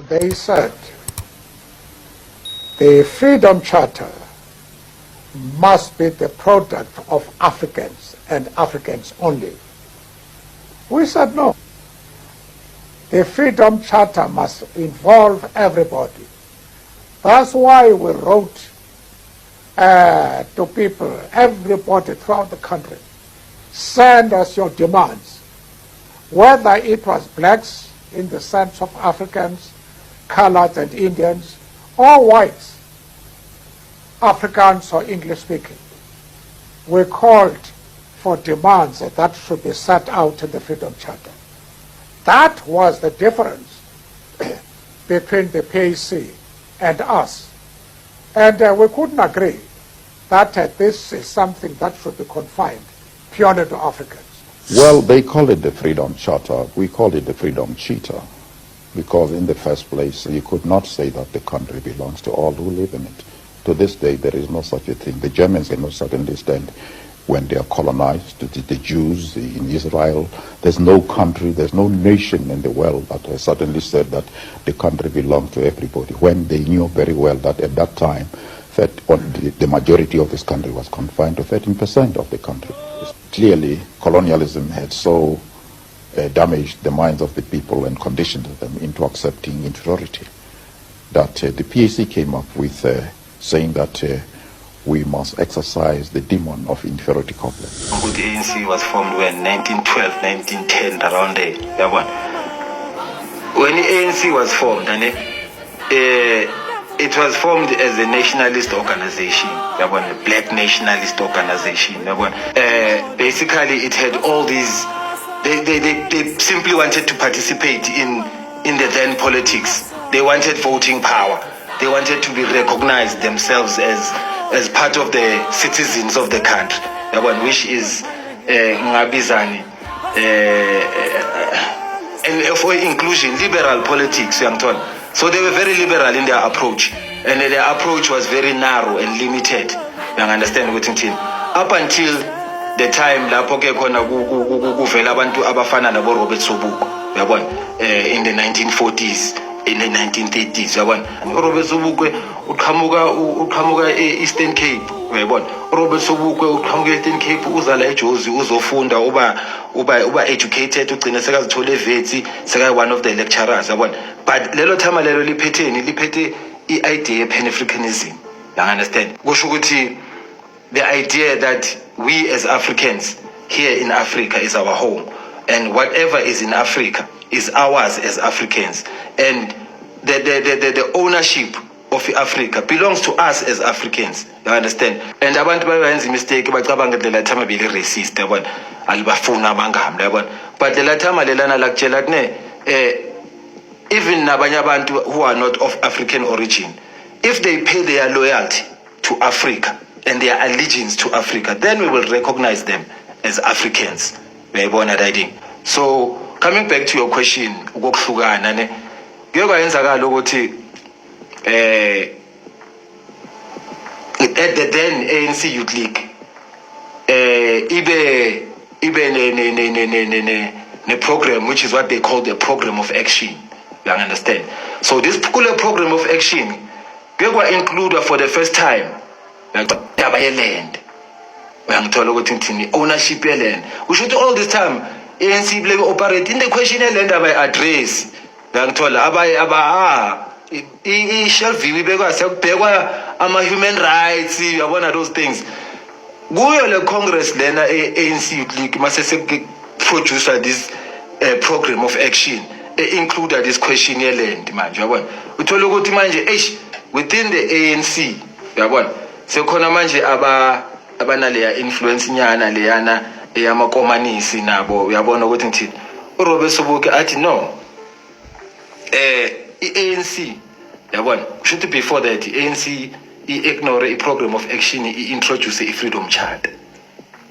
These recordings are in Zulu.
They said the Freedom Charter must be the product of Africans and Africans only. We said no. The Freedom Charter must involve everybody. That's why we wrote to people, everybody throughout the country, send us your demands, whether it was blacks in the sense of Africans, colored and Indians, or whites, Africans or English speaking. We called for demands that should be set out in the Freedom Charter. That was the difference between the PAC and us. And we couldn't agree that this is something that should be confined purely to Africans. Well, they call it the Freedom Charter. We call it the Freedom Cheater, because in the first place, you could not say that the country belongs to all who live in it. To this day, there is no such a thing. The Germans cannot certainly stand when they are colonized, the Jews in Israel. There's no country, there's no nation in the world that has suddenly said that the country belongs to everybody, when they knew very well that at that time, the majority of this country was confined to 13% of the country. Clearly, colonialism had so damaged the minds of the people and conditioned them into accepting inferiority that the PAC came up with saying that we must exercise the demon of inferiority complex. The ANC was formed when 1912, 1910, around there. When the ANC was formed, it was formed as a nationalist organization, a black nationalist organization. Basically, it had all these. They simply wanted to participate in the then politics. They wanted voting power. They wanted to be recognized themselves as part of the citizens of the country, which is ngabizani and for inclusion, liberal politics. So they were very liberal in their approach, and their approach was very narrow and limited. You understand what I'm saying? Up until the time lapho ke khona kuvela abantu abafana nabo Robert Sobukwe, in the 1940s. In the 1930s, Robert Sobukwe uqhamuka Eastern Cape, Robert Sobukwe uqhamuka Eastern Cape uzala eJozi uzofunda uba educated ugcina sekazithola eVetsi seka one of the lecturers, but lelo thama lelo liphethe idea Pan-Africanism. You understand? Kusho ukuthi the idea that we as Africans here in Africa is our home, and whatever is in Africa is ours as Africans, and the ownership of Africa belongs to us as Africans. You understand? And abantu bayenza mistake bacabanga lela thama beli racist, alibafuna mangam, but lela thama lelana lakutshela even nabanye abantu who are not of African origin, if they pay their loyalty to Africa and their allegiance to Africa, then we will recognize them as Africans. So coming back to your question, ukuhlukana kuyokwenza ukuthi at the then ANC Youth League ibe program which is what they call the program of action. You understand? So this particular program of action included for the first time yaba yeland. Uyangithola ukuthi ownership yeland. We should all this time ANC blame operate in the question yeland address. Uyangithola i-shelf ibekwa sekubhekwa ama-human rights, yabona those things. Kuyo le Congress lena ANC Youth League mase produce this program of action include this question yeland manje, yabona. Uthola ukuthi manje within the ANC, yabona, sekhona manje abanaleya influence nyana leyana eyamakomanisi nabo, uyabona ukuthi ngithini. uRobert Sobukwe athi no, ANC, yabona, should before that ANC ignore a program of action, introduce a freedom charter,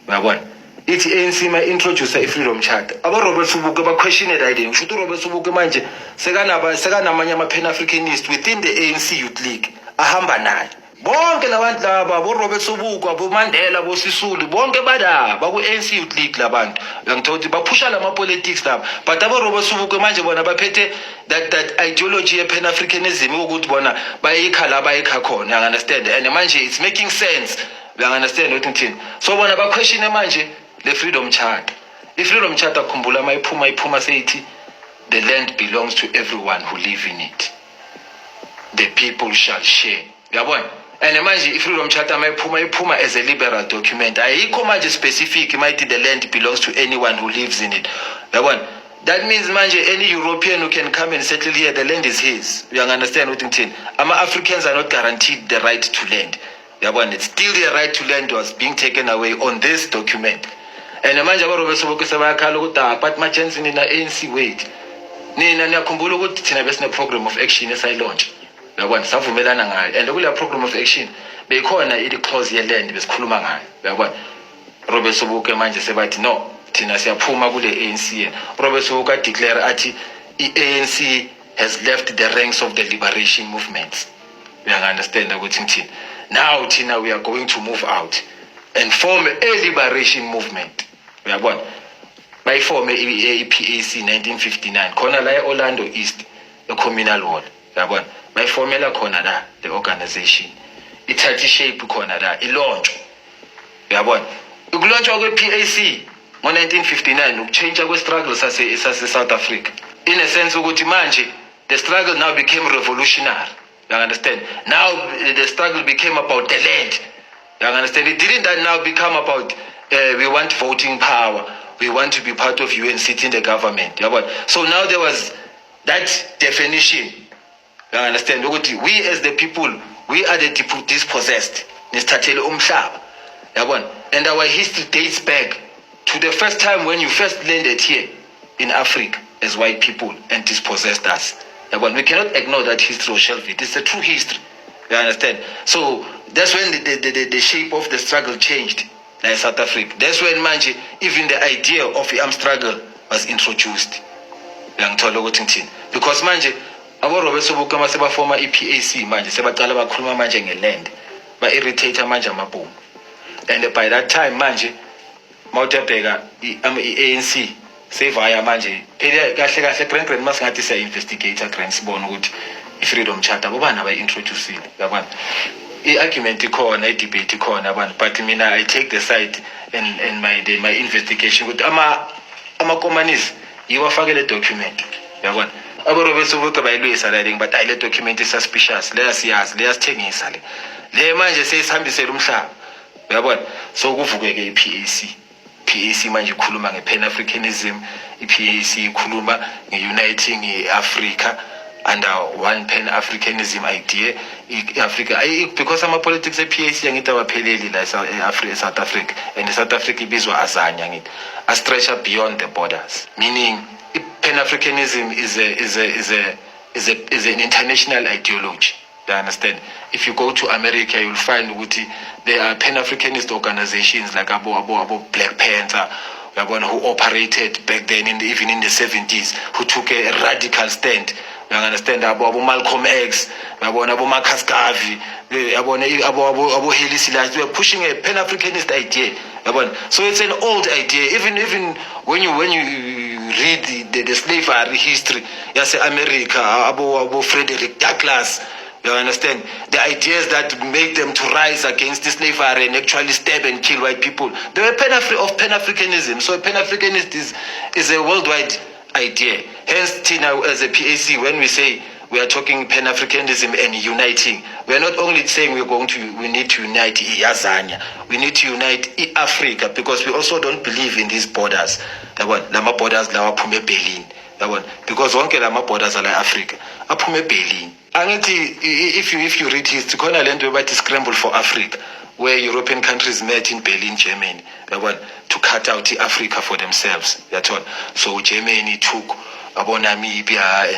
yabona. Ithi ANC ma introduce a freedom charter, aba Robert Sobukwe ba question that idea. Should Robert Sobukwe manje sekanamanye ama Pan-Africanist within the ANC Youth League ahamba naye, bonke labantu laba boRobert Sobukwe, boMandela, boSisulu, bonke bada baku-ANC Youth League labantu uyangithola ukuthi baphusha lama-politics laba, but aboRobert Sobukwe manje bona baphethe that ideology ye-Pan-Africanism ukuthi bona bayikha la bayikha khona, uyangi-understand, and manje it's making sense, uyangi-understand ukuthi ngithini. So bona baquestione manje le Freedom Charter. I-Freedom Charter khumbula mayiphuma seyithi the land belongs to everyone who live in it, the people shall share, uyabona. And manje i-Freedom Charter mayiphuma as a liberal document, ayikho manje specific mayithi the land belongs to anyone who lives in it, uyabona. That means manje any European who can come and settle here, the land is his, uyangi-understand ukuthi ngithini. Ama-Africans are not guaranteed the right to land, uyabona. It's still the right to land was being taken away on this document. And manje aboRobert Sobukwe sebayakhala ukuthi but majensi nina ANC wait, nina niyakhumbula ukuthi thina besine program of action esayilaunch, uyabona, savumelana ngayo, and kule program of action beyikhona i-clause ye-land besikhuluma ngayo, uyabona. Robert Sobukwe manje sebathi no, thina siyaphuma kule ANC yena. Robert Sobukwe declare athi i-ANC has left the ranks of the liberation movements, uyangi-understand ukuthi ngithini. Now thina we are going to move out and form a liberation movement, uyabona. Bayiforme i-PAC 1959 khona la e-Orlando East, e-Communal Hall, uyabona. Bayiformela khona la the organization, ithatha shape khona la ilaunch, uyabona. Ukulaunchwa kwe-PAC ngo-1959 ukuchange kwe-struggle sase-South Africa, in a sense ukuthi manje the struggle now became revolutionary, you understand. Now the struggle became about the land, you understand. It didn't now become about we want voting power, we want to be part of UN, sit in the government, yabona. So now there was that definition, you understand, ukuthi we as the people, we are the dispossessed, nisithathele umhlaba, yabona. And our history dates back to the first time when you first landed here in Africa as white people and dispossessed us, yabona. We cannot ignore that history or shelve it. It's a true history, you understand. So that's when the shape of the struggle changed, like South Africa. That's when manje even the idea of the armed struggle was introduced, uyangithola ukuthi ngithini. Because manje aboRobert Sobukwe masebafoma i-PAC manje sebaqala bakhuluma manje ngeland, ba-irritate manje amabhomu. And by that time manje mawutebheka i-ANC sevaya manje phela kahle grand masingathi siya-investigator grand sibona ukuthi i-Freedom Charter bobani abayi-introducile, yabona. I-argument ikhona, i-debate ikhona, yabona. But mina I take the side and my investigation ukuthi ama-communists yiwo afake le document, yabona. aboRobert Sobukwe bayilwisa la thing, but le document is suspicious, leya siyazi, leya sithengisa le manje seyisihambisela umhlaba, uyabona. So kuvukeke i-PAC manje ikhuluma nge-Pan-Africanism, i-PAC ikhuluma nge-uniting i-Africa under one Pan-Africanism idea, i-Africa, because ama-politics e-PAC yangithi awapheleli la e-South Africa, and South Africa ibizwa azanya yangithi a-stretcha beyond the borders, meaning Pan-Africanism is an international ideology, you understand. If you go to America, you'll find there are Pan-Africanist organizations like Abo Black Panther, who operated back then even in the 70s, who took a radical stand. You understand? Abo Malcolm X, Abo Marcus Garvey, Abo Haile Selassie. We are pushing a Pan-Africanist idea. So it's an old idea. Even when you read the slavery history, yes, America, Abo Frederick Douglass. You understand? The ideas that make them to rise against the slavery and actually stab and kill white people. They were of Pan-Africanism. So Pan-Africanist is a worldwide idea. Hence, Tina, as a PAC, when we say we are talking Pan-Africanism and uniting, we are not only saying we need to unite Azania. We need to unite Africa, because we also don't believe in these borders. Lama borders lawa phume Berlin. Because wonke lama borders are like Africa. Aphume Berlin. Angithi if you read history, khona lento bathi scramble for Africa, where European countries met in Berlin, Germany, to cut out Africa for themselves. So Germany took Namibia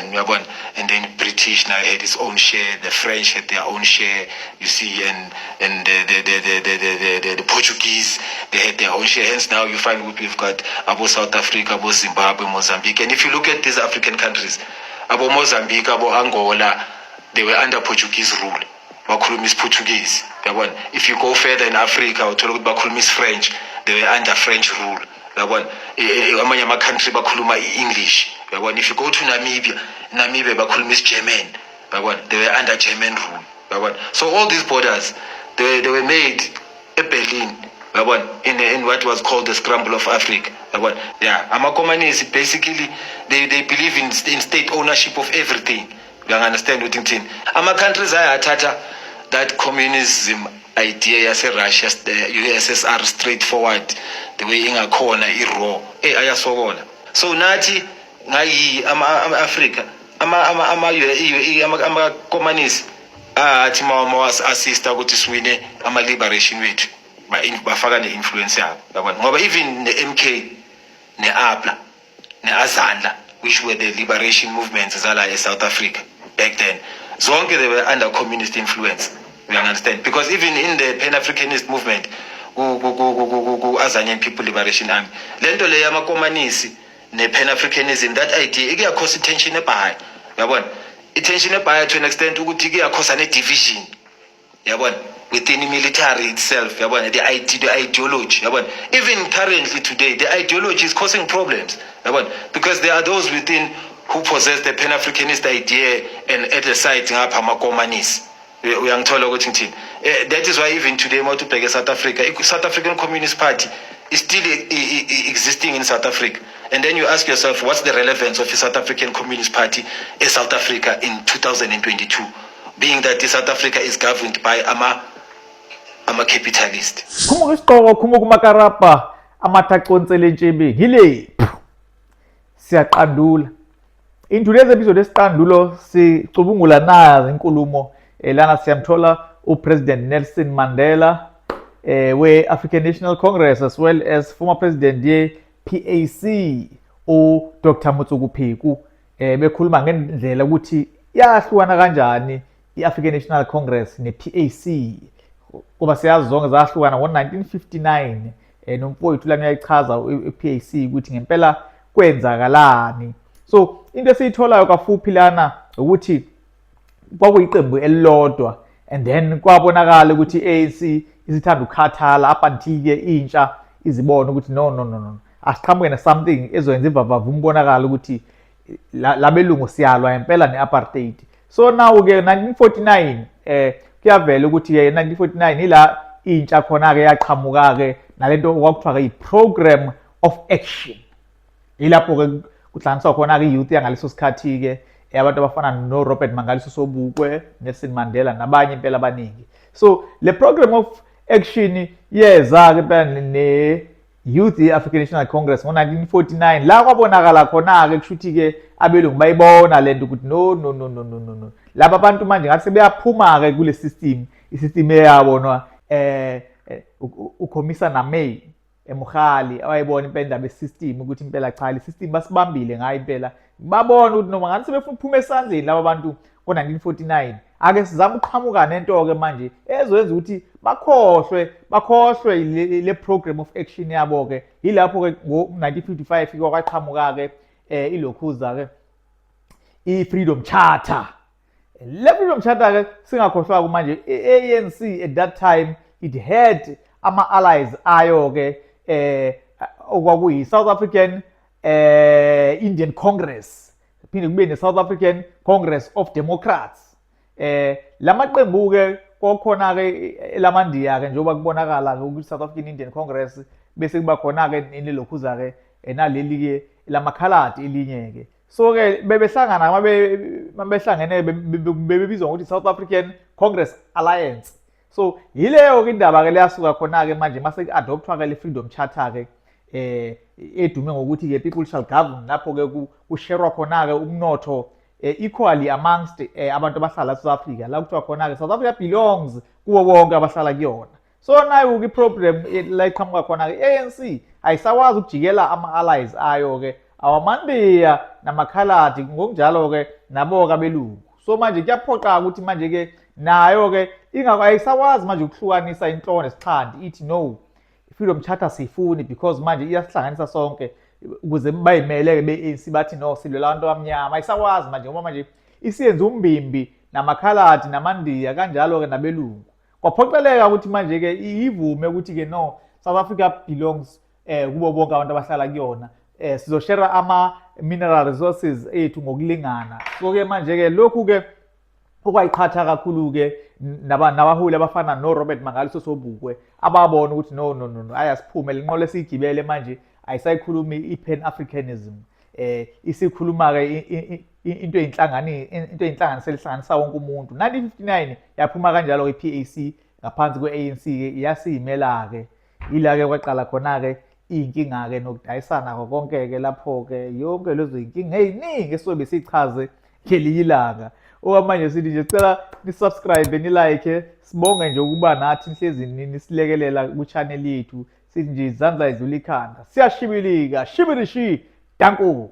and then British now had its own share, the French had their own share, you see, and the Portuguese, they had their own share. Hence now you find we've got South Africa, Zimbabwe, Mozambique. And if you look at these African countries, Mozambique, Angola, they were under Portuguese rule. bakhuluma isiPortuguese yabona. If you go further in Africa uthola ukuthi bakhuluma isiFrench, they were under French rule yabona. Amanye ama-country bakhuluma i-English yabona. If you go to Namibia bakhuluma isi-German yabona, they were under German rule yabona. So all these borders they were made at Berlin yabona, in what was called the Scramble of Africa yabona. Yeah, ama-communists basically they believe in state ownership of everything. You understand what I'm saying? Ama-countries ayathatha that communism idea yase-Russia, the USSR straightforward, the way ingakhona i-raw ayasokola. So nathi ngayi ama-Africa ama-communists athi ma-assista ukuthi siwine ama-liberation wethu bafaka ne-influence yabo yabona. Ngoba even ne-MK ne-APLA ne-AZANDLA, which were the liberation movements zala e-South Africa back then, zonke they were under communist influence. You understand? Because even in the Pan-Africanist movement, Azanian People Liberation Army, lento le yama-communist ne-Pan-Africanism, that idea iyakhosa tension ebhayi yabona. I-tension ebhayi to an extent ukuthi iyakhosa ne-division yabona within the military itself yabona, the ideology yabona. Even currently today the ideology is causing problems yabona, because there are those within who possess the Pan-Africanist idea and at the side ngapha ama-communists. Uyangithola ukuthi ngithini. That is why even today mawutubheke South Africa, South African Communist Party is still existing in South Africa. And then you ask yourself, what's the relevance of the South African Communist Party in South Africa in 2022, being that South Africa is governed by ama-capitalist. Khumuka isiqoko, khumuka umakarapa amathaqonsele entshebeni ngile siyaqandula. In today's episode esiqandulo sicubungula nazi inkulumo lana siyamthola uPresident Nelson Mandela we-African National Congress, as well as former president ye-PAC uDr Motsoku Pheko bekhuluma ngendlela ukuthi yahlukana kanjani i-African National Congress ne-PAC, kuba siyazi zonke zahlukana ngo-1959. Nomfowethu lana uyayichaza i-PAC ukuthi ngempela kwenzakalani. So into esiyitholayo kafuphi lana ukuthi kwakuyiqembu elilodwa, and then kwabonakala ukuthi i-ANC isithanda ukukhathala up until ke intsha izibona ukuthi no asiqhamuke something ezoyenza ivavava umbonakala ukuthi labelungu siyalwa impela ne-apartheid. So now ke 1949 kuyavela ukuthi ke 1949 ila intsha khona ke yaqhamuka ke nalento okwakuthiwa ke i-program of action. Ilapho ke kuhlanganiswa khona ke youth yangaleso sikhathi ke abantu abafana no Robert Mangaliso Sobukwe, Nelson Mandela nabanye impela abaningi. So le program of action yeza ke phela ne Youth African National Congress ngo-1949 la kwabonakala khona ke kushuthi ke abelungu bayibona lento ukuthi no laba abantu manje ngathi sebeyaphuma ke kule system, i-system eyabonwa uCommissioner May eMkhali awayibona impela indaba ye-system ukuthi impela cha le system basibambile ngayo impela, babona ukuthi noma ngathi sebefuna ukuphuma esandleni laba bantu ngo-1949 ake sizama ukuqhamuka nento ke manje ezoyenza ukuthi bakhohlwe le program of action yabo ke. Yilapho ke ngo-1955 kwaqhamuka ke ilokhuza ke i-Freedom Charter. Le Freedom Charter ke singakhohlwa manje i-ANC at that time it had ama-allies ayo ke okwakuyi South African Indian Congress, phinde kube ne-South African Congress of Democrats. Lamaqembu ke kokhona ke elamandiya ke njengoba kubonakala ukuthi South African Indian Congress bese kuba khona ke nilokhuza ke naleli ke lamakhaladi elinye ke. So ke bebehlangana mabehlangene bebizwa ngokuthi South African Congress Alliance. So yileyo ke indaba ke leyasuka khona ke manje mase ku-adoptwa ke le Freedom Charter ke edume ngokuthi ke people shall govern, lapho ke kusherwa khona ke umnotho equally amongst abantu abahlala South Africa, la kuthiwa khona ke South Africa belongs kuwo wonke abahlala kuyona. So nayo ke problem la iqhamuka khona ke ANC ayisakwazi ukujikela ama-allies ayo ke awamandiya namakhaladi ngokunjalo ke nabo ke abelungu. So manje kuyaphoqa ukuthi manje ke nayo ke ayisakwazi manje ukuhlukanisa inhloko nesixhandi ithi no Freedom Charter siyifuni because manje iyasihlanganisa sonke ukuze bayimele ke be-ANC bathi no silwela abantu abamnyama. Ayisakwazi manje ngoba manje isiyenza umbimbi namakhaladi namandiya kanjalo-ke nabelungu. Kwaphoqeleka ukuthi manje-ke ivume ukuthi-ke no, South Africa belongs kubo bonke abantu abahlala kuyona. Sizoshare ama-mineral resources ethu ngokulingana. So-ke manje-ke lokhu-ke okwayiqhatha kakhulu-ke nabaholi abafana no-Robert Mangaliso Sobukwe ababona ukuthi no ayasiphume le nqola esiyigibele manje ayisayikhulumi i-Pan-Africanism. Isikhuluma-ke into eyinhlanganisela ihlanganisa wonke umuntu. 1959 yaphuma kanjalo i-PAC ngaphansi kwe-ANC-ke yasiyimela-ke. Ila-ke kwaqala khona-ke iy'nkinga-ke nokudayisana konke-ke lapho-ke yonke lezo y'nkinga ey'ningi esobe sichaze ngelinye ilanga. Okwamanje sithi nje sicela ni-subscribe ni-like. Sibonge nje ukuba nathi nihlezi nisilekelela ku-channel yethu. Sithi nje izandla idlula ikhanda. Siyashibilika, shibirishi, danko.